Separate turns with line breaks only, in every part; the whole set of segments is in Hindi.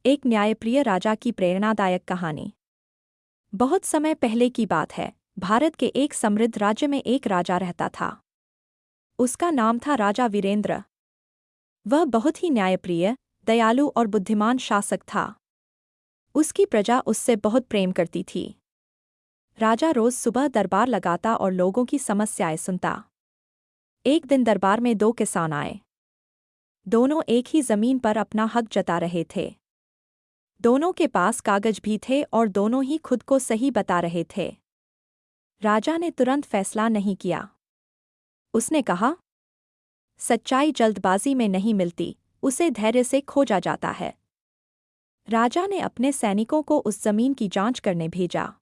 एक न्यायप्रिय राजा की प्रेरणादायक कहानी। बहुत समय पहले की बात है। भारत के एक समृद्ध राज्य में एक राजा रहता था। उसका नाम था राजा वीरेंद्र। वह बहुत ही न्यायप्रिय, दयालु और बुद्धिमान शासक था। उसकी प्रजा उससे बहुत प्रेम करती थी। राजा रोज सुबह दरबार लगाता और लोगों की समस्याएं सुनता। एक दिन दरबार में दो किसान आए। दोनों एक ही जमीन पर अपना हक जता रहे थे। दोनों के पास कागज भी थे और दोनों ही खुद को सही बता रहे थे। राजा ने तुरंत फैसला नहीं किया। उसने कहा, सच्चाई जल्दबाजी में नहीं मिलती, उसे धैर्य से खोजा जाता है। राजा ने अपने सैनिकों को उस जमीन की जांच करने भेजा।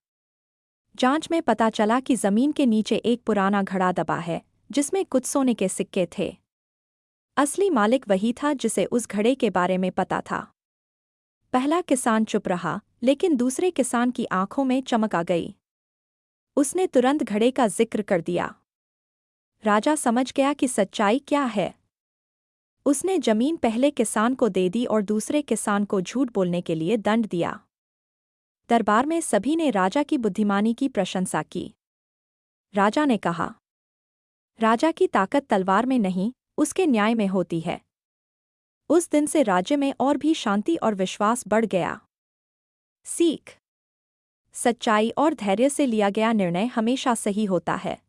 जांच में पता चला कि जमीन के नीचे एक पुराना घड़ा दबा है, जिसमें कुछ सोने के सिक्के थे। असली मालिक वही था जिसे उस घड़े के बारे में पता था। पहला किसान चुप रहा, लेकिन दूसरे किसान की आंखों में चमक आ गई। उसने तुरंत घड़े का जिक्र कर दिया। राजा समझ गया कि सच्चाई क्या है। उसने जमीन पहले किसान को दे दी और दूसरे किसान को झूठ बोलने के लिए दंड दिया। दरबार में सभी ने राजा की बुद्धिमानी की प्रशंसा की। राजा ने कहा, राजा की ताकत तलवार में नहीं, उसके न्याय में होती है। उस दिन से राज्य में और भी शांति और विश्वास बढ़ गया। सीख: सच्चाई और धैर्य से लिया गया निर्णय हमेशा सही होता है।